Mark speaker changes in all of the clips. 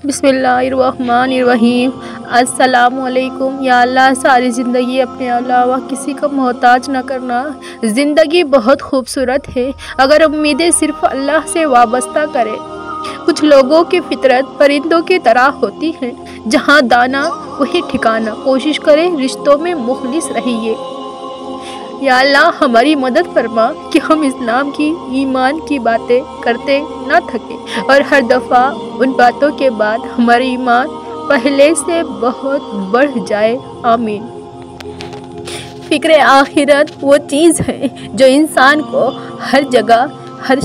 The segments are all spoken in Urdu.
Speaker 1: بسم اللہ الرحمن الرحیم۔ السلام علیکم۔ یا اللہ ساری زندگی اپنے علاوہ کسی کا محتاج نہ کرنا۔ زندگی بہت خوبصورت ہے اگر امیدیں صرف اللہ سے وابستہ کرے۔ کچھ لوگوں کی فطرت پرندوں کی طرح ہوتی ہے، جہاں دانا وہی ٹھکانا۔ کوشش کریں رشتوں میں مخلص رہیے۔ یا اللہ ہماری مدد فرما کہ ہم اسلام کی ایمان کی باتیں کرتے نہ تھکیں اور ہر دفعہ ان باتوں کے بعد ہمارا ایمان پہلے سے بہت بڑھ جائے، آمین۔ فکر آخرت وہ چیز ہے جو انسان کو ہر جگہ ہر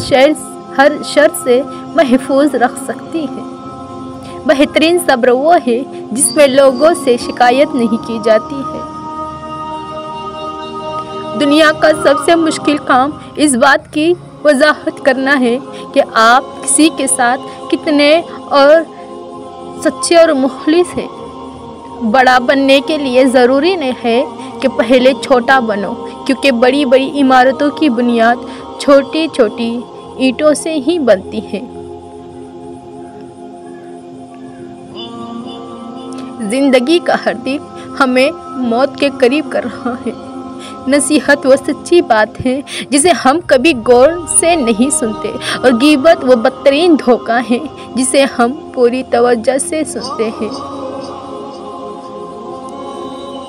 Speaker 1: شر سے محفوظ رکھ سکتی ہے۔ بہترین صبر وہ ہے جس میں لوگوں سے شکایت نہیں کی جاتی ہے۔ دنیا کا سب سے مشکل کام اس بات کی وضاحت کرنا ہے کہ آپ کسی کے ساتھ کتنے اور سچے اور مخلص ہیں۔ بڑا بننے کے لیے ضروری نہیں ہے کہ پہلے چھوٹا بنو، کیونکہ بڑی بڑی عمارتوں کی بنیاد چھوٹی چھوٹی اینٹوں سے ہی بنتی ہے۔ زندگی کا ہر دن ہمیں موت کے قریب کر رہا ہے۔ نصیحت وہ سچی بات ہے جسے ہم کبھی غور سے نہیں سنتے، اور غیبت وہ بدترین دھوکہ ہے جسے ہم پوری توجہ سے سنتے ہیں۔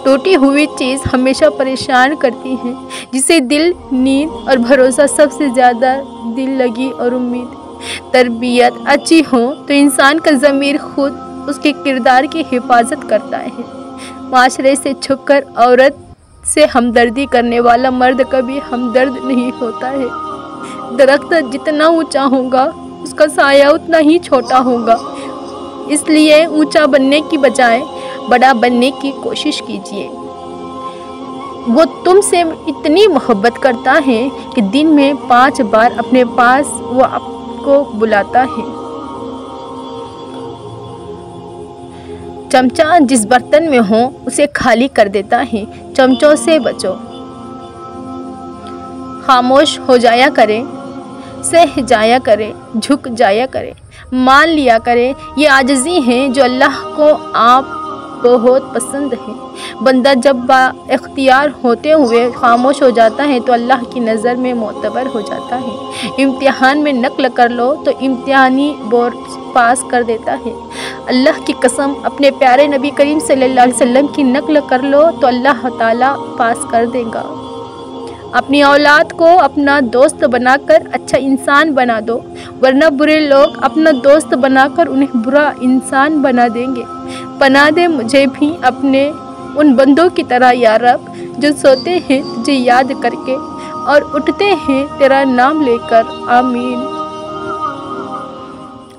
Speaker 1: ٹوٹی ہوئی چیز ہمیشہ پریشان کرتی ہے، جسے دل، نیند اور بھروسہ سب سے زیادہ دل لگی اور امید۔ تربیت اچھی ہو تو انسان کا ضمیر خود اس کے کردار کی حفاظت کرتا ہے۔ معاشرے سے چھپ کر عورت سے ہمدردی کرنے والا مرد کبھی ہمدرد نہیں ہوتا ہے۔ درخت جتنا اونچا ہوگا اس کا سایہ اتنا ہی چھوٹا ہوگا، اس لیے اونچا بننے کی بجائے بڑا بننے کی کوشش کیجیے۔ وہ تم سے اتنی محبت کرتا ہے کہ دن میں 5 بار اپنے پاس وہ آپ کو بلاتا ہے۔ چمچہ جس برتن میں ہو اسے خالی کر دیتا ہے۔ چمچوں سے بچو، خاموش ہو جایا کریں، سہ جایا کریں، جھک جایا کریں، مان لیا کریں۔ یہ عاجزی ہے جو اللہ کو آپ بہت پسند ہے۔ بندہ جب با اختیار ہوتے ہوئے خاموش ہو جاتا ہے تو اللہ کی نظر میں معتبر ہو جاتا ہے۔ امتحان میں نقل کر لو تو امتحانی بورڈ پاس کر دیتا ہے۔ اللہ کی قسم اپنے پیارے نبی کریم صلی اللہ علیہ وسلم کی نقل کر لو تو اللہ تعالیٰ پاس کر دے گا۔ اپنی اولاد کو اپنا دوست بنا کر اچھا انسان بنا دو، ورنہ برے لوگ اپنا دوست بنا کر انہیں برا انسان بنا دیں گے۔ پناہ دے مجھے بھی اپنے ان بندوں کی طرح یا رب جو سوتے ہیں تجھے یاد کر کے اور اٹھتے ہیں تیرا نام لے کر، آمین۔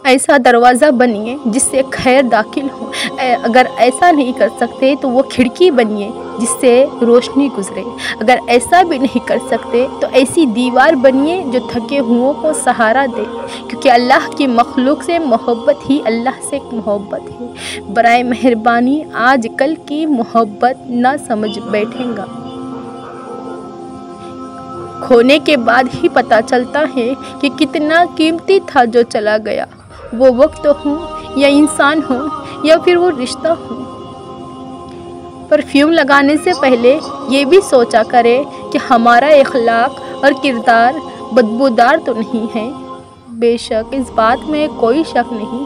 Speaker 1: ایسا دروازہ بنیے جس سے خیر داخل ہو۔ اگر ایسا نہیں کر سکتے تو وہ کھڑکی بنیے جس سے روشنی گزرے۔ اگر ایسا بھی نہیں کر سکتے تو ایسی دیوار بنیے جو تھکے ہوئوں کو سہارا دے، کیونکہ اللہ کی مخلوق سے محبت ہی اللہ سے محبت ہے۔ برائے مہربانی آج کل کی محبت نہ سمجھ بیٹھیں گا۔ کھونے کے بعد ہی پتہ چلتا ہے کہ کتنا قیمتی تھا جو چلا گیا، وہ وقت ہو یا انسان ہو یا پھر وہ رشتہ ہو۔ پرفیوم لگانے سے پہلے یہ بھی سوچا کرے کہ ہمارا اخلاق اور کردار بدبودار تو نہیں ہے۔ بے شک اس بات میں کوئی شک نہیں۔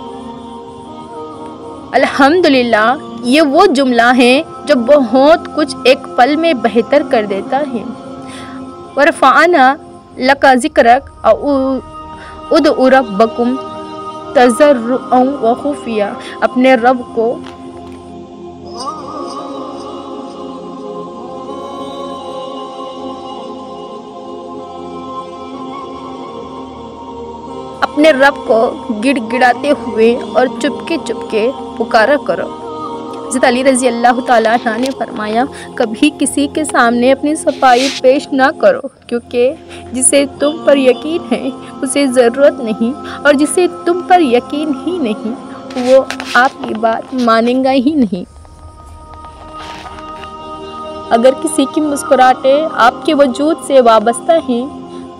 Speaker 1: الحمدللہ یہ وہ جملہ ہے جو بہت کچھ ایک پل میں بہتر کر دیتا ہے۔ ورفعنا لک ذکرک ادعوا ربکم تضرعا وخفیا۔ اپنے رب کو گڑ گڑاتے ہوئے اور چپکے چپکے پکارا کرو۔ حضرت علی رضی اللہ تعالیٰ عنہ نے فرمایا، کبھی کسی کے سامنے اپنی صفائی پیش نہ کرو، کیونکہ جسے تم پر یقین ہے اسے ضرورت نہیں، اور جسے تم پر یقین ہی نہیں وہ آپ کی بات مانیں گا ہی نہیں۔ اگر کسی کی مسکراہٹیں آپ کے وجود سے وابستہ ہیں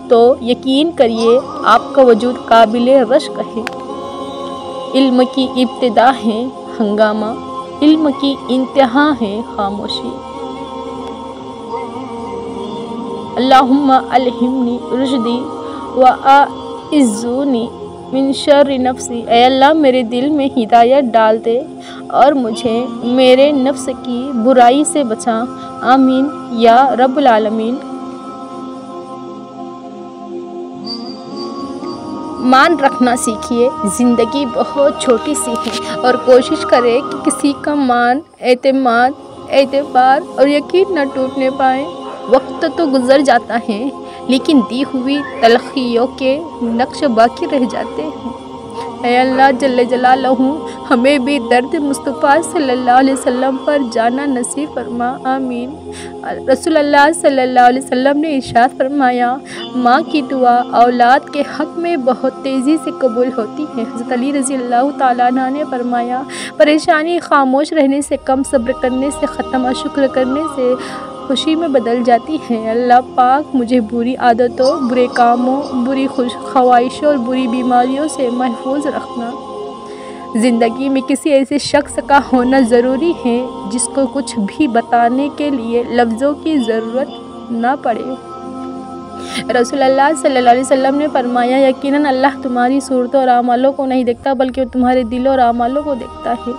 Speaker 1: تو یقین کریے آپ کا وجود قابل رشک ہے۔ علم کی ابتدا ہے ہنگامہ، علم کی انتہا ہے خاموشی۔ اللہم الہمنی رشدی واعذنی من شر نفسی، اے اللہ میرے دل میں ہدایت ڈال دے اور مجھے میرے نفس کی برائی سے بچا، آمین یا رب العالمین۔ مان رکھنا سیکھیے، زندگی بہت چھوٹی سی ہے اور کوشش کرے کہ کسی کا مان، اعتماد، اعتبار اور یقین نہ ٹوٹنے پائے۔ وقت تو گزر جاتا ہے لیکن دی ہوئی تلخیوں کے نقش باقی رہ جاتے ہیں۔ اے اللہ جل جلالہ ہمیں بھی درد مصطفیٰ صلی اللہ علیہ وسلم پر جانا نصیب فرما، آمین۔ رسول اللہ صلی اللہ علیہ وسلم نے ارشاد فرمایا، ماں کی دعا اولاد کے حق میں بہت تیزی سے قبول ہوتی ہے۔ حضرت علی رضی اللہ تعالیٰ عنہ نے فرمایا، پریشانی خاموش رہنے سے کم، صبر کرنے سے ختم اور شکر کرنے سے خوشی میں بدل جاتی ہے۔ اللہ پاک مجھے بری عادتوں، برے کاموں، بری خواہشوں اور بری بیماریوں سے محفوظ رکھنا۔ زندگی میں کسی ایسے شخص کا ہونا ضروری ہے جس کو کچھ بھی بتانے کے لیے لفظوں کی ضرورت نہ پڑے۔ رسول اللہ صلی اللہ علیہ وسلم نے فرمایا، یقیناً اللہ تمہاری صورتوں اور اعمالوں کو نہیں دیکھتا بلکہ وہ تمہارے دلوں اور اعمالوں کو دیکھتا ہے۔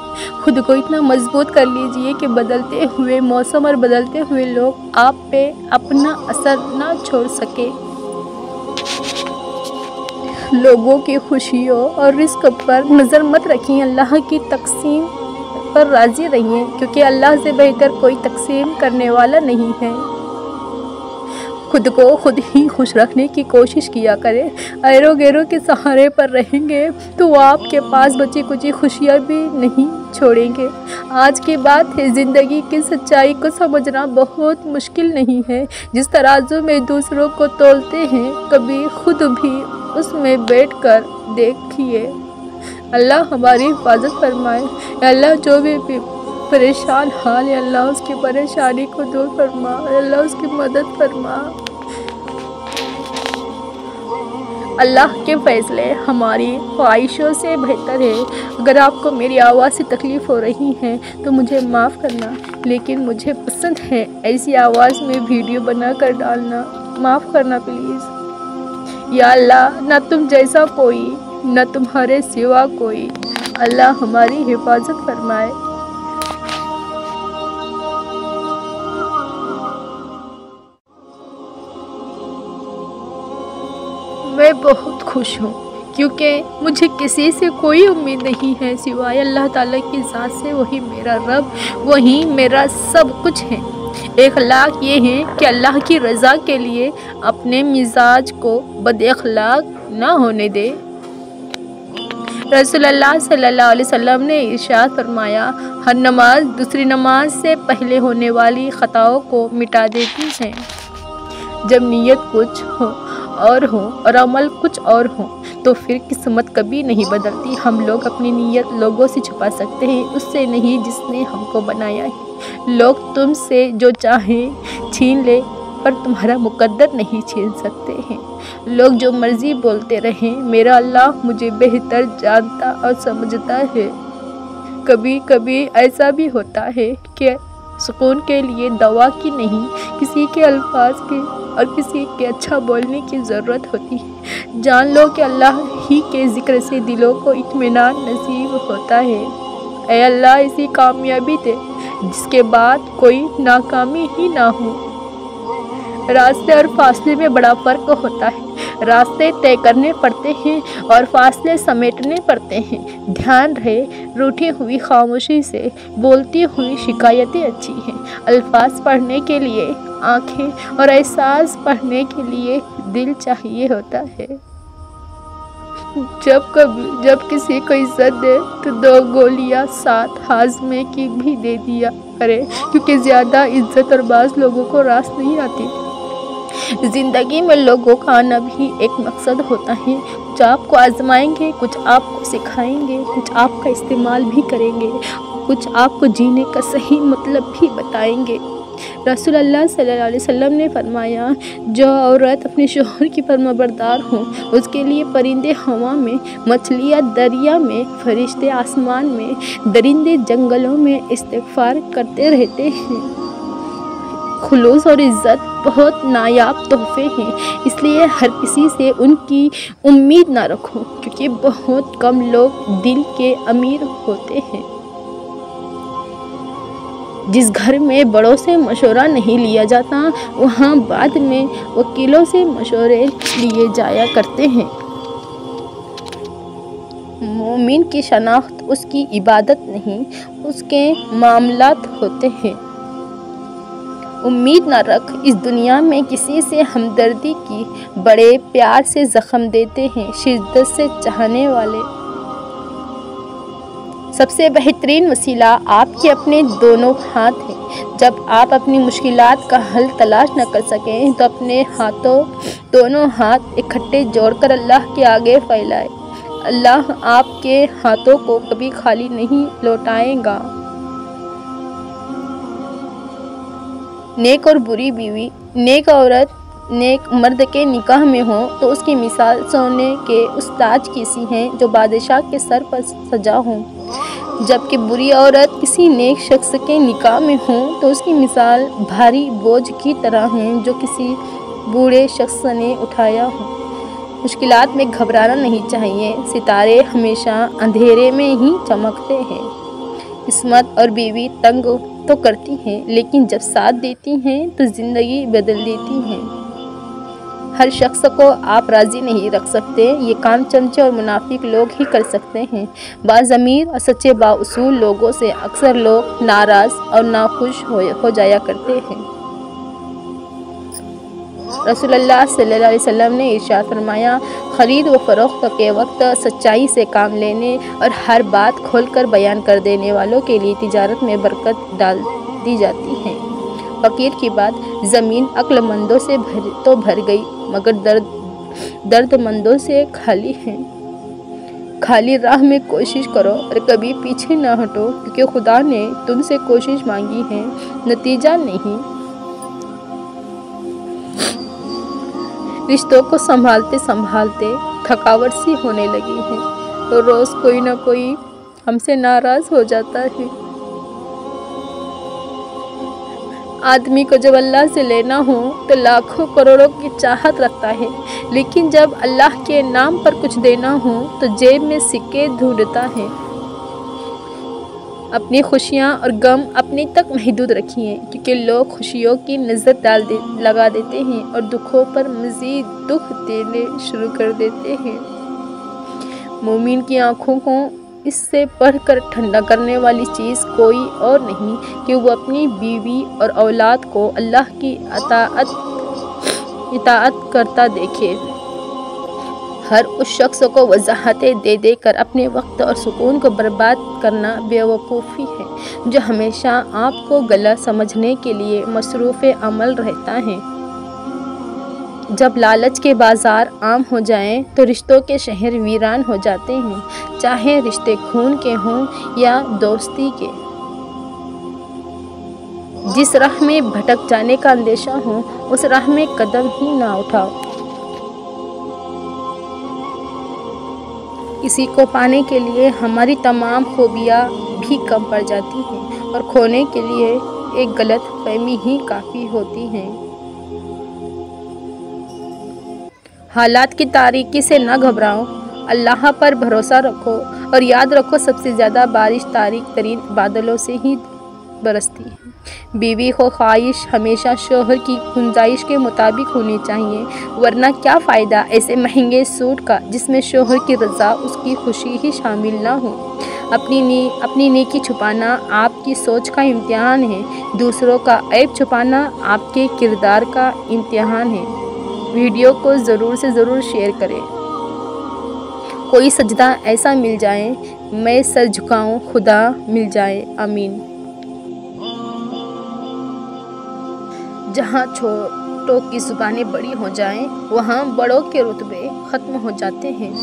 Speaker 1: خود کو اتنا مضبوط کر لیجئے کہ بدلتے ہوئے موسم اور بدلتے ہوئے لوگ آپ پہ اپنا اثر نہ چھوڑ سکے۔ لوگوں کی خوشیوں اور رزق پر نظر مت رکھیں، اللہ کی تقسیم پر راضی رہیے، کیونکہ اللہ سے بہتر کوئی تقسیم کرنے والا نہیں ہے۔ خود کو خود ہی خوش رکھنے کی کوشش کیا کریں۔ ایرو گیرو کے سہارے پر رہیں گے تو وہ آپ کے پاس بچی کچی خوشیاں بھی نہیں چھوڑیں گے۔ آج کی بات ہے، زندگی کی سچائی کو سمجھنا بہت مشکل نہیں ہے۔ جس ترازو میں دوسروں کو تولتے ہیں، کبھی خود بھی اس میں بیٹھ کر دیکھیے۔ اللہ ہماری حفاظت فرمائے۔ اے اللہ جو بھی پریشان حال ہے، اللہ اس کی پریشانی کو دور فرما، اے اللہ اس کی مدد فرما۔ اللہ کے فیصلے ہماری خواہشوں سے بہتر ہے۔ اگر آپ کو میری آواز سے تکلیف ہو رہی ہے تو مجھے معاف کرنا، لیکن مجھے پسند ہے ایسی آواز میں ویڈیو بنا کر ڈالنا، معاف کرنا پلیز۔ یا اللہ نہ تم جیسا کوئی، نہ تمہارے سوا کوئی، اللہ ہماری حفاظت فرمائے۔ میں بہت خوش ہوں کیونکہ مجھے کسی سے کوئی امید نہیں ہے سوائے اللہ تعالیٰ کی ذات سے۔ وہی میرا رب، وہی میرا سب کچھ ہے۔ اخلاق یہ ہے کہ اللہ کی رضا کے لیے اپنے مزاج کو بد اخلاق نہ ہونے دے۔ رسول اللہ صلی اللہ علیہ وسلم نے ارشاد فرمایا، ہر نماز دوسری نماز سے پہلے ہونے والی خطاؤں کو مٹا دیتی ہے۔ جب نیت کچھ ہو اور عمل کچھ اور ہو تو پھر قسمت کبھی نہیں بدلتی۔ ہم لوگ اپنی نیت لوگوں سے چھپا سکتے ہیں، اس سے نہیں جس نے ہم کو بنایا ہے۔ لوگ تم سے جو چاہیں چھین لے پر تمہارا مقدر نہیں چھین سکتے ہیں۔ لوگ جو مرضی بولتے رہیں، میرا اللہ مجھے بہتر جانتا اور سمجھتا ہے۔ کبھی کبھی ایسا بھی ہوتا ہے کہ سکون کے لیے دوا کی نہیں، کسی کے الفاظ کی اور کسی کے اچھا بولنے کی ضرورت ہوتی ہے۔ جان لو کہ اللہ ہی کے ذکر سے دلوں کو اطمینان نصیب ہوتا ہے۔ اے اللہ ایسی کامیابی دے جس کے بعد کوئی ناکامی ہی نہ ہو۔ راستے اور فاصلے میں بڑا فرق ہوتا ہے۔ راستے طے کرنے پڑتے ہیں اور فاصلے سمیٹنے پڑتے ہیں۔ دھیان رہے، روٹھی ہوئی خاموشی سے بولتی ہوئی شکایتیں اچھی ہیں۔ الفاظ پڑھنے کے لیے آنکھیں اور احساس پڑھنے کے لیے دل چاہیے ہوتا ہے۔ جب کسی کو عزت دے تو 2 گولیاں ساتھ ہاضمے کی بھی دے دیا کرے، کیونکہ زیادہ عزت اور بعض لوگوں کو راس نہیں آتی۔ زندگی میں لوگوں کا آنا بھی ایک مقصد ہوتا ہے۔ کچھ آپ کو آزمائیں گے، کچھ آپ کو سکھائیں گے، کچھ آپ کا استعمال بھی کریں گے، کچھ آپ کو جینے کا صحیح مطلب بھی بتائیں گے۔ رسول اللہ صلی اللہ علیہ وسلم نے فرمایا، جو عورت اپنے شوہر کی فرمانبردار ہوں اس کے لیے پرندے ہوا میں، مچھلیاں دریا میں، فرشتے آسمان میں، درندے جنگلوں میں استغفار کرتے رہتے ہیں۔ خلوص اور عزت بہت نایاب تحفے ہیں، اس لیے ہر کسی سے ان کی امید نہ رکھو، کیونکہ بہت کم لوگ دل کے امیر ہوتے ہیں۔ جس گھر میں بڑوں سے مشورہ نہیں لیا جاتا وہاں بعد میں وکیلوں سے مشورے لیے جایا کرتے ہیں۔ مومن کی شناخت اس کی عبادت نہیں، اس کے معاملات ہوتے ہیں۔ امید نہ رکھ، اس دنیا میں کسی سے ہمدردی کی، بڑے پیار سے زخم دیتے ہیں، شدت سے چاہنے والے۔ سب سے بہترین وسیلہ آپ کے اپنے دونوں ہاتھ ہیں۔ جب آپ اپنی مشکلات کا حل تلاش نہ کر سکیں تو اپنے دونوں ہاتھ اکٹھے جوڑ کر اللہ کے آگے پھیلائیں۔ اللہ آپ کے ہاتھوں کو کبھی خالی نہیں لوٹائے گا۔ نیک اور بری بیوی۔ نیک عورت نیک مرد کے نکاح میں ہو تو اس کی مثال سونے کے اس تاج کی سی ہے جو بادشاہ کے سر پر سجا ہو، جبکہ بری عورت کسی نیک شخص کے نکاح میں ہو تو اس کی مثال بھاری بوجھ کی طرح ہے جو کسی بوڑھے شخص نے اٹھایا ہو۔ مشکلات میں گھبرانا نہیں چاہیے، ستارے ہمیشہ اندھیرے میں ہی چمکتے ہیں۔ قسمت اور بیوی تنگ تو کرتی ہیں لیکن جب ساتھ دیتی ہیں تو زندگی بدل دیتی ہیں۔ ہر شخص کو آپ راضی نہیں رکھ سکتے، یہ کام چمچے اور منافق لوگ ہی کر سکتے ہیں۔ باضمیر اور سچے بااصول لوگوں سے اکثر لوگ ناراض اور ناخوش ہو جایا کرتے ہیں۔ رسول اللہ صلی اللہ علیہ وسلم نے ارشاد فرمایا، خرید و فروخت کے وقت سچائی سے کام لینے اور ہر بات کھول کر بیان کر دینے والوں کے لیے تجارت میں برکت ڈال دی جاتی ہے۔ فقیر کی بات، زمین عقل مندوں سے تو بھر گئی مگر درد مندوں سے خالی ہے۔ خالی راہ میں کوشش کرو اور کبھی پیچھے نہ ہٹو، کیونکہ خدا نے تم سے کوشش مانگی ہے، نتیجہ نہیں۔ رشتوں کو سنبھالتے سنبھالتے تھکاوٹ سی ہونے لگی ہے، روز کوئی نہ کوئی ہم سے ناراض ہو جاتا ہے۔ آدمی کو جب اللہ سے لینا ہو تو لاکھوں کروڑوں کی چاہت رکھتا ہے، لیکن جب اللہ کے نام پر کچھ دینا ہو تو جیب میں سکے ڈھونڈتا ہے۔ اپنی خوشیاں اور غم اپنے تک محدود رکھیے، کیونکہ لوگ خوشیوں کی نظر لگا دیتے ہیں اور دکھوں پر مزید دکھ دینے شروع کر دیتے ہیں۔ مومن کی آنکھوں کو اس سے پڑھ کر ٹھنڈا کرنے والی چیز کوئی اور نہیں کہ وہ اپنی بیوی اور اولاد کو اللہ کی اطاعت کرتا دیکھے۔ ہر اس شخص کو وضاحتیں دے دے کر اپنے وقت اور سکون کو برباد کرنا بیوقوفی ہے، جو ہمیشہ آپ کو غلط سمجھنے کے لیے مصروف عمل رہتا ہے۔ جب لالچ کے بازار عام ہو جائیں تو رشتوں کے شہر ویران ہو جاتے ہیں، چاہے رشتے خون کے ہوں یا دوستی کے۔ جس راہ میں بھٹک جانے کا اندیشہ ہو اس راہ میں قدم ہی نہ اٹھاؤ۔ کسی کو پانے کے لیے ہماری تمام خوبیاں بھی کم پڑ جاتی ہیں اور کھونے کے لیے ایک غلط فہمی ہی کافی ہوتی ہے۔ حالات کی تاریکی سے نہ گھبراؤ، اللہ پر بھروسہ رکھو اور یاد رکھو سب سے زیادہ بارش تاریک ترین بادلوں سے ہی برستی ہے۔ بیوی کو خواہش ہمیشہ شوہر کی گنجائش کے مطابق ہونی چاہیے، ورنہ کیا فائدہ ایسے مہنگے سوٹ کا جس میں شوہر کی رضا اس کی خوشی ہی شامل نہ ہو۔ اپنی نیکی چھپانا آپ کی سوچ کا امتحان ہے، دوسروں کا عیب چھپانا آپ کے کردار کا امتحان ہے۔ ویڈیو کو ضرور سے ضرور شیئر کریں۔ کوئی سجدہ ایسا مل جائے میں سر جھکاؤں، خدا مل جائے، آمین۔ جہاں چھوٹوں کی زبانیں بڑی ہو جائیں وہاں بڑوں کے رتبے ختم ہو جاتے ہیں۔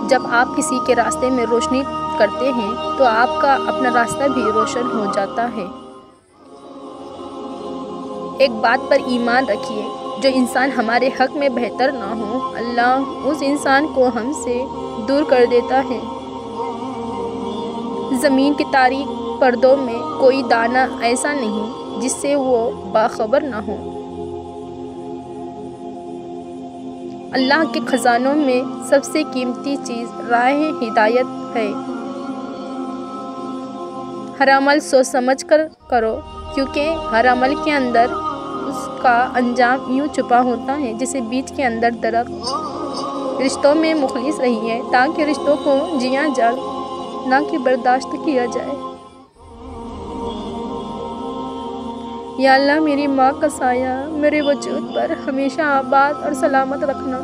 Speaker 1: جب آپ کسی کے راستے میں روشنی کرتے ہیں تو آپ کا اپنا راستہ بھی روشن ہو جاتا ہے۔ ایک بات پر ایمان رکھیے، جو انسان ہمارے حق میں بہتر نہ ہو، اللہ اس انسان کو ہم سے دور کر دیتا ہے۔ زمین کی تاریک پردوں میں کوئی دانہ ایسا نہیں جس سے وہ باخبر نہ ہو۔ اللہ کے خزانوں میں سب سے قیمتی چیز راہ ہدایت ہے۔ ہر عمل سوچ سمجھ کر کرو، کیونکہ ہر عمل کے اندر اس کا انجام یوں چھپا ہوتا ہے جیسے بیج کے اندر درخت۔ رشتوں میں مخلص رہیے تاکہ رشتوں کو جیا جائے، نہ کہ برداشت کیا جائے۔ یا اللہ میری ماں کا سایہ میرے وجود پر ہمیشہ آباد اور سلامت رکھنا۔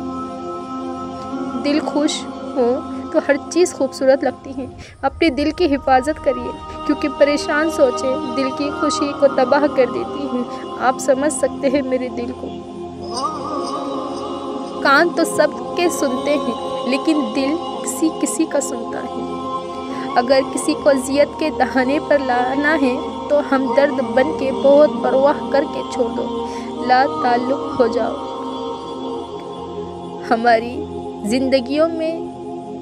Speaker 1: دل خوش ہو تو ہر چیز خوبصورت لگتی ہے۔ اپنے دل کی حفاظت کریے، کیونکہ پریشان سوچیں دل کی خوشی کو تباہ کر دیتی ہیں۔ آپ سمجھ سکتے ہیں میرے دل کو۔ کان تو سب کے سنتے ہیں، لیکن دل کسی کا سنتا ہے۔ اگر کسی کو اذیت کے دہانے پر لانا ہے تو ہمدرد بن کے بہت پرواہ کر کے چھوڑ دو، لا تعلق ہو جاؤ۔ ہماری زندگیوں میں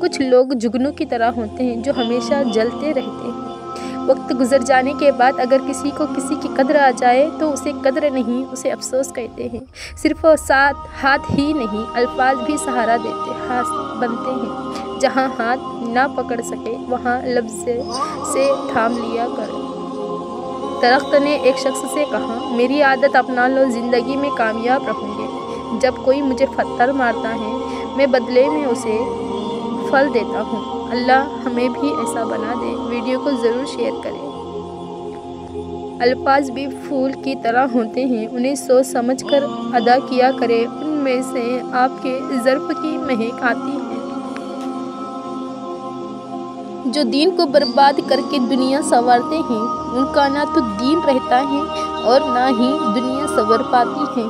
Speaker 1: کچھ لوگ جگنوں کی طرح ہوتے ہیں جو ہمیشہ جلتے رہتے ہیں۔ وقت گزر جانے کے بعد اگر کسی کو کسی کی قدر آ جائے تو اسے قدر نہیں، اسے افسوس کہتے ہیں۔ صرف ہاتھ ہی نہیں، الفاظ بھی سہارا دیتے ہاتھ بنتے ہیں۔ جہاں ہاتھ نہ پکڑ سکے وہاں لفظ سے تھام لیا کر۔ درخت نے ایک شخص سے کہا، میری عادت اپنا لو، زندگی میں کامیاب رہوں گے۔ جب کوئی مجھے پتھر مارتا ہے میں بدلے میں اسے پھل دیتا ہوں۔ اللہ ہمیں بھی ایسا بنا دے۔ ویڈیو کو ضرور شیئر کریں۔ الفاظ بھی پھول کی طرح ہوتے ہیں، انہیں سوچ سمجھ کر ادا کیا کریں، ان میں سے آپ کے ظرف کی مہک آتی ہے۔ جو دین کو برباد کر کے دنیا سنوارتے ہیں ان کا نہ تو دین رہتا ہے اور نہ ہی دنیا سنور پاتی ہے۔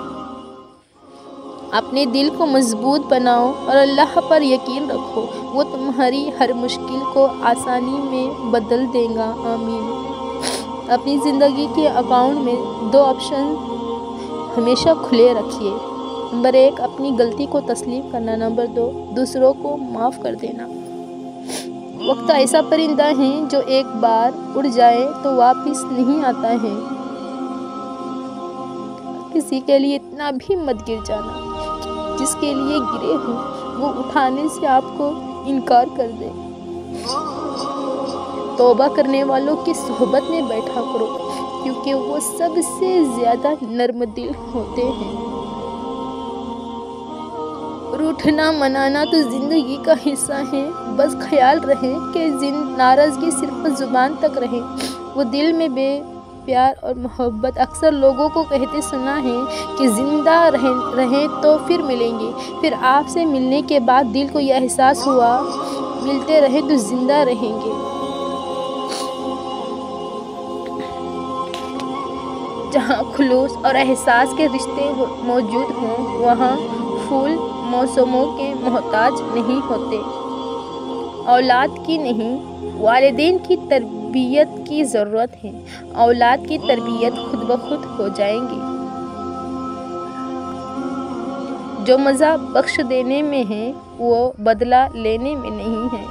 Speaker 1: اپنے دل کو مضبوط بناؤ اور اللہ پر یقین رکھو، وہ تمہاری ہر مشکل کو آسانی میں بدل دے گا۔ آمین۔ اپنی زندگی کے اکاؤنٹ میں 2 آپشن ہمیشہ کھلے رکھیے۔ نمبر 1 اپنی غلطی کو تسلیم کرنا، نمبر 2 دوسروں کو معاف کر دینا۔ وقت ایسا پرندہ ہے جو ایک بار اڑ جائے تو واپس نہیں آتا ہے۔ کسی کے لیے اتنا بھی مت گر جانا جس کے لیے گرے ہوں وہ اٹھانے سے آپ کو انکار کر دے۔ توبہ کرنے والوں کی صحبت میں بیٹھا کرو، کیونکہ وہ سب سے زیادہ نرم دل ہوتے ہیں۔ روٹھنا منانا تو زندگی کا حصہ ہے، بس خیال رہے کہ ناراضگی صرف زبان تک رہے، وہ دل میں بے پیار اور محبت۔ اکثر لوگوں کو کہتے سنا ہے کہ زندہ رہیں تو پھر ملیں گے، پھر آپ سے ملنے کے بعد دل کو یہ احساس ہوا ملتے رہے تو زندہ رہیں گے۔ جہاں خلوص اور احساس کے رشتے موجود ہوں وہاں پھول موسموں کے محتاج نہیں ہوتے۔ اولاد کی نہیں، والدین کی تربیت کی ضرورت ہے۔ اولاد کی تربیت خود بخود ہو جائیں گی۔ جو مزہ بخش دینے میں ہے وہ بدلہ لینے میں نہیں ہے۔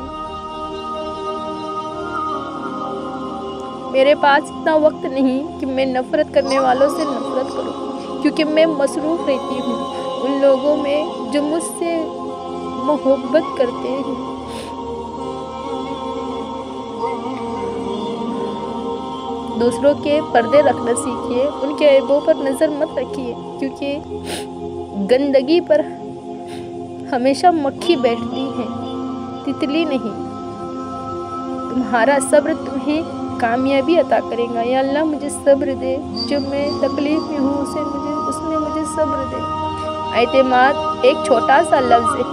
Speaker 1: میرے پاس اتنا وقت نہیں کہ میں نفرت کرنے والوں سے نفرت کروں، کیونکہ میں مصروف رہتی ہوں ان لوگوں میں جو مجھ سے محبت کرتے ہیں۔ دوسروں کے پردے رکھنا سیکھیے، ان کے عیبوں پر نظر مت رکھیے، کیونکہ گندگی پر ہمیشہ مکھی بیٹھتی ہے، تتلی نہیں۔ تمہارا صبر تمہیں کامیابی عطا کرے گا۔ یا اللہ مجھے صبر دے، جب میں تکلیف میں ہوں اس میں مجھے صبر دے۔ اعتماد ایک چھوٹا سا لفظ ہے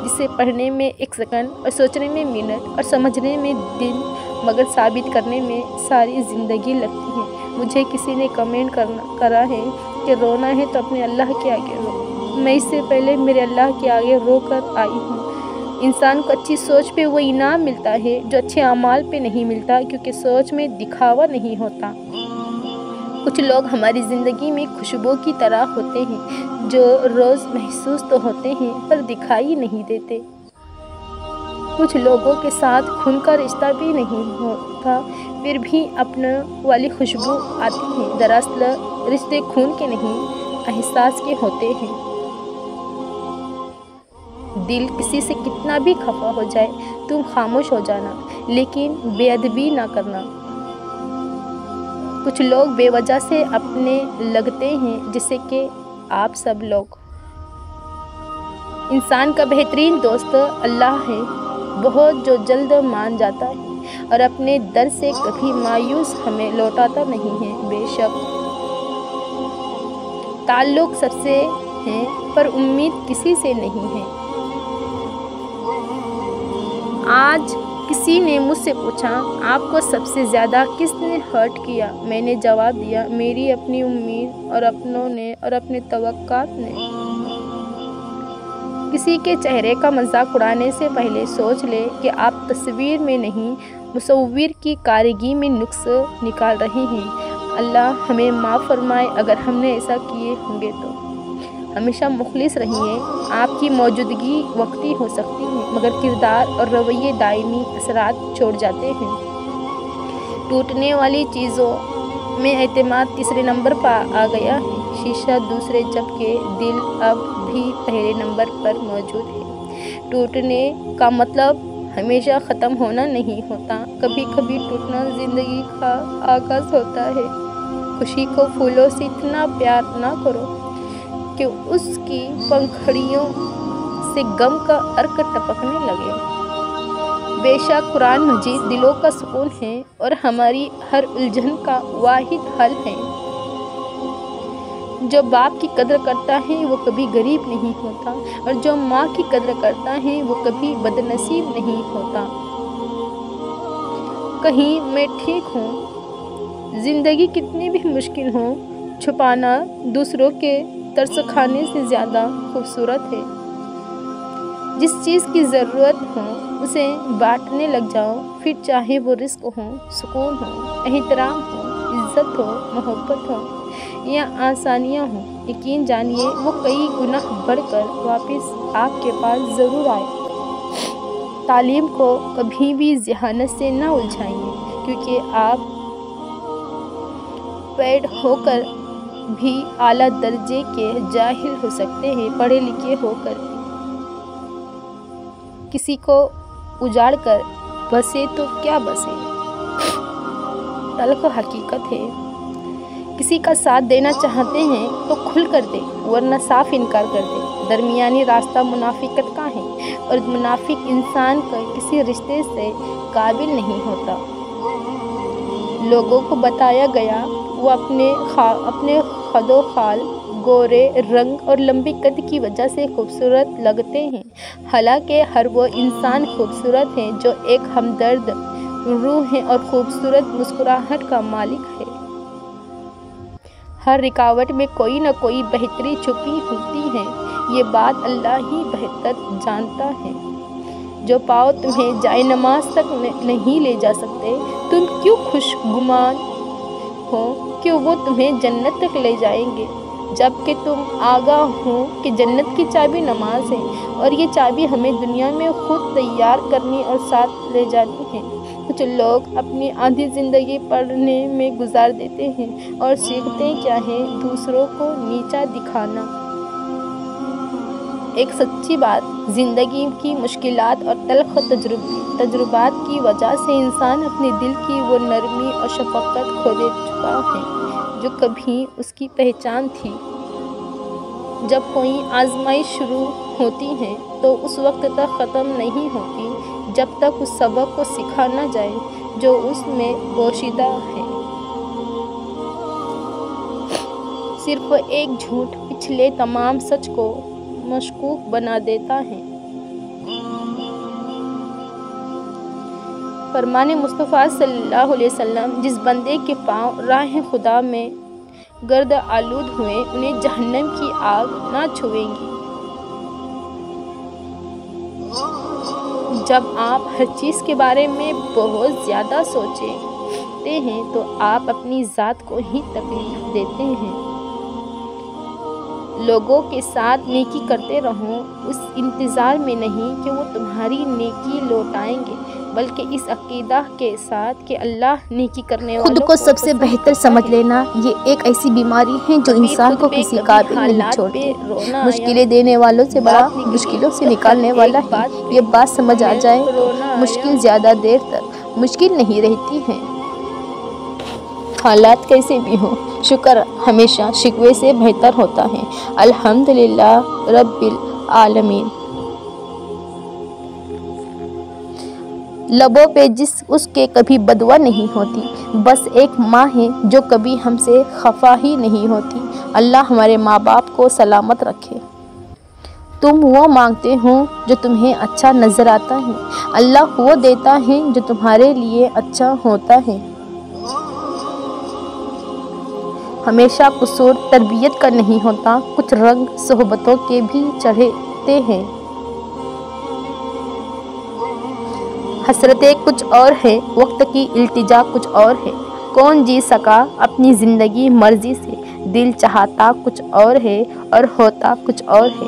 Speaker 1: جسے پڑھنے میں 1 سیکنڈ اور سوچنے میں منٹ اور سمجھنے میں دن، مگر ثابت کرنے میں ساری زندگی لگتی ہے۔ مجھے کسی نے کمنٹ کرا ہے کہ رونا ہے تو اپنے اللہ کے آگے رو۔ میں اس سے پہلے میرے اللہ کے آگے رو کر آئی ہوں۔ انسان کو اچھی سوچ پہ وہ انعام ملتا ہے جو اچھے اعمال پہ نہیں ملتا، کیونکہ سوچ میں دکھاوا نہیں ہوتا۔ کچھ لوگ ہماری زندگی میں خوشبو کی طرح ہوتے ہیں جو روز محسوس تو ہوتے ہیں پر دکھائی نہیں دیتے۔ کچھ لوگوں کے ساتھ خون کا رشتہ بھی نہیں ہوتا پھر بھی اپنے والی خوشبو آتی ہے۔ دراصل رشتے خون کے نہیں احساس کے ہوتے ہیں۔ دل کسی سے کتنا بھی خفا ہو جائے تم خاموش ہو جانا لیکن بے ادبی نہ کرنا۔ کچھ لوگ بے وجہ سے اپنے لگتے ہیں جیسے کہ آپ سب لوگ۔ انسان کا بہترین دوست اللہ ہے، بہت جو جلد مان جاتا ہے اور اپنے در سے کبھی مایوس ہمیں لوٹاتا نہیں ہے۔ بے شک تعلق سب سے ہے پر امید کسی سے نہیں ہے۔ آج کسی نے مجھ سے پوچھا آپ کو سب سے زیادہ کس نے ہرٹ کیا؟ میں نے جواب دیا میری اپنی امید اور اپنوں نے اور اپنے توقعات نے۔ کسی کے چہرے کا مذاق اڑانے سے پہلے سوچ لے کہ آپ تصویر میں نہیں مصور کی کاریگری میں نقص نکال رہے ہیں۔ اللہ ہمیں معاف فرمائے اگر ہم نے ایسا کیے ہوں گے تو۔ ہمیشہ مخلص رہیے۔ آپ کی موجودگی وقتی ہو سکتی ہے مگر کردار اور رویے دائمی اثرات چھوڑ جاتے ہیں۔ ٹوٹنے والی چیزوں میں اعتماد تیسرے نمبر پر آ گیا ہے، شیشہ دوسرے، جبکہ دل اب بھی پہلے نمبر پر موجود ہے۔ ٹوٹنے کا مطلب ہمیشہ ختم ہونا نہیں ہوتا، کبھی کبھی ٹوٹنا زندگی کا آغاز ہوتا ہے۔ خوشی کو پھولوں سے اتنا پیار نہ کرو کہ اس کی پنکھڑیوں سے غم کا ارق ٹپکنے لگے۔ بے شک قرآن مجید دلوں کا سکون ہے اور ہماری ہر الجھن کا واحد حل ہے۔ جو باپ کی قدر کرتا ہے وہ کبھی غریب نہیں ہوتا اور جو ماں کی قدر کرتا ہے وہ کبھی بدنصیب نہیں ہوتا۔ کہیں میں ٹھیک ہوں؟ زندگی کتنی بھی مشکل ہو، چھپانا دوسروں کے ترس کھانے سے زیادہ خوبصورت ہے۔ جس چیز کی ضرورت ہو اسے بانٹنے لگ جاؤ، پھر چاہے وہ رزق ہو، سکون ہو، احترام ہو، عزت ہو، محبت ہو یا آسانیاں ہوں، یقین جانیے وہ کئی گنا بڑھ کر واپس آپ کے پاس ضرور آئے۔ تعلیم کو کبھی بھی ذہانت سے نہ الجھائیے کیونکہ آپ پیڈ ہو کر بھی اعلیٰ درجے کے جاہل ہو سکتے ہیں، پڑھے لکھے ہو کر بھی۔ کسی کو اجاڑ کر بسے تو کیا بسے، تلخ حقیقت ہے۔ کسی کا ساتھ دینا چاہتے ہیں تو کھل کر دے ورنہ صاف انکار کر دے۔ درمیانی راستہ منافقت کا ہے اور منافق انسان کا کسی رشتے سے قابل نہیں ہوتا۔ لوگوں کو بتایا گیا وہ اپنے خد و خال، گورے رنگ اور لمبی قد کی وجہ سے خوبصورت لگتے ہیں، حالانکہ ہر وہ انسان خوبصورت ہے جو ایک ہمدرد روح ہے اور خوبصورت مسکراہٹ کا مالک ہے۔ ہر رکاوٹ میں کوئی نہ کوئی بہتری چھپی ہوتی ہے، یہ بات اللہ ہی بہتر جانتا ہے۔ جو پاؤں تمہیں جائے نماز تک نہیں لے جا سکتے، تم کیوں خوش گمان ہو کہ وہ تمہیں جنت تک لے جائیں گے، جبکہ تم آگاہ ہو کہ جنت کی چابی نماز ہے اور یہ چابی ہمیں دنیا میں خود تیار کرنی اور ساتھ لے جانی ہے۔ کچھ لوگ اپنی آدھی زندگی پڑھنے میں گزار دیتے ہیں اور سیکھتے کیا ہیں؟ دوسروں کو نیچا دکھانا۔ ایک سچی بات، زندگی کی مشکلات اور تلخ تجربات کی وجہ سے انسان اپنے دل کی وہ نرمی اور شفقت کھو دے چکا ہے جو کبھی اس کی پہچان تھی۔ جب کوئی آزمائش شروع ہوتی ہے تو اس وقت تک ختم نہیں ہوتی جب تک اس سبق کو سکھا نہ جائے جو اس میں پوشیدہ ہے۔ صرف ایک جھوٹ پچھلے تمام سچ کو مشکوک بنا دیتا ہے۔ فرمان مصطفیٰ صلی اللہ علیہ وسلم، جس بندے کے پاؤں راہ خدا میں گرد آلود ہوئے انہیں جہنم کی آگ نہ چھوئے گی۔ جب آپ ہر چیز کے بارے میں بہت زیادہ سوچیں کرتے ہیں تو آپ اپنی ذات کو ہی تکلیف دیتے ہیں۔ لوگوں کے ساتھ نیکی کرتے رہو، اس انتظار میں نہیں کہ وہ تمہاری نیکی لوٹائیں گے، بلکہ اس عقیدہ کے ساتھ کہ اللہ نیکی کرنے والوں
Speaker 2: خود کو سب سے بہتر سمجھ لینا یہ ایک ایسی بیماری ہے جو انسان کو کسی قابل نہیں چھوڑتی۔ مشکلیں دینے والوں سے بڑا مشکلوں سے نکالنے والا ہے۔ یہ بات سمجھ آ جائے تو مشکل زیادہ دیر تک مشکل نہیں رہتی ہے۔ حالات کیسے بھی ہوں، شکر ہمیشہ شکوے سے بہتر ہوتا ہے۔ الحمدللہ رب العالمین۔ لبوں پہ اس کے کبھی بدوا نہیں ہوتی، بس ایک ماں ہے جو کبھی ہم سے خفا ہی نہیں ہوتی۔ اللہ ہمارے ماں باپ کو سلامت رکھے۔ تم وہ مانگتے ہو جو تمہیں اچھا نظر آتا ہے، اللہ وہ دیتا ہے جو تمہارے لیے اچھا ہوتا ہے۔ ہمیشہ قصور تربیت کا نہیں ہوتا، کچھ رنگ صحبتوں کے بھی چڑھتے ہیں۔ حسرتیں کچھ اور ہے، وقت کی التجا کچھ اور ہے۔ کون جی سکا اپنی زندگی مرضی سے، دل چاہتا کچھ اور ہے اور ہوتا کچھ اور ہے۔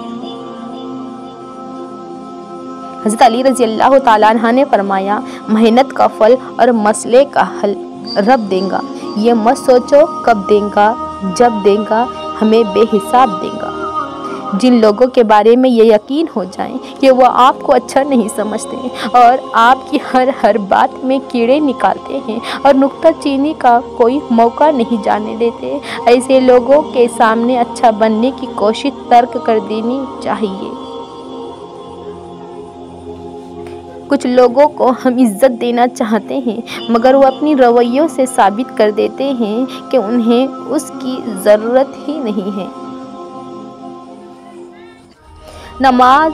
Speaker 2: حضرت علی رضی اللہ تعالیٰ عنہ نے فرمایا، محنت کا پھل اور مسئلے کا حل رب دے گا، یہ مت سوچو کب دے گا، جب دے گا ہمیں بے حساب دے گا۔ جن لوگوں کے بارے میں یہ یقین ہو جائے کہ وہ آپ کو اچھا نہیں سمجھتے اور آپ کی ہر بات میں کیڑے نکالتے ہیں اور نکتہ چینی کا کوئی موقع نہیں جانے دیتے، ایسے لوگوں کے سامنے اچھا بننے کی کوشش ترک کر دینی چاہیے۔ کچھ لوگوں کو ہم عزت دینا چاہتے ہیں مگر وہ اپنی رویوں سے ثابت کر دیتے ہیں کہ انہیں اس کی ضرورت ہی نہیں ہے۔ نماز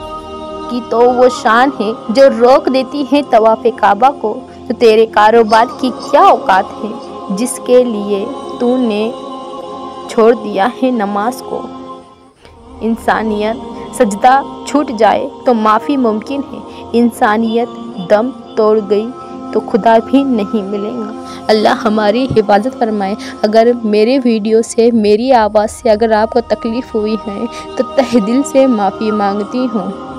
Speaker 2: کی تو وہ شان ہے جو روک دیتی ہے طواف کعبہ کو، تو تیرے کاروبار کی کیا اوقات ہے جس کے لیے تو نے چھوڑ دیا ہے نماز کو۔ انسانیت سجدہ چھوٹ جائے تو معافی ممکن ہے، انسانیت دم توڑ گئی تو خدا بھی نہیں ملے گا۔ اللہ ہماری حفاظت فرمائے۔ اگر میرے ویڈیو سے، میری آواز سے اگر آپ کو تکلیف ہوئی ہے تو تہ دل سے معافی مانگتی ہوں۔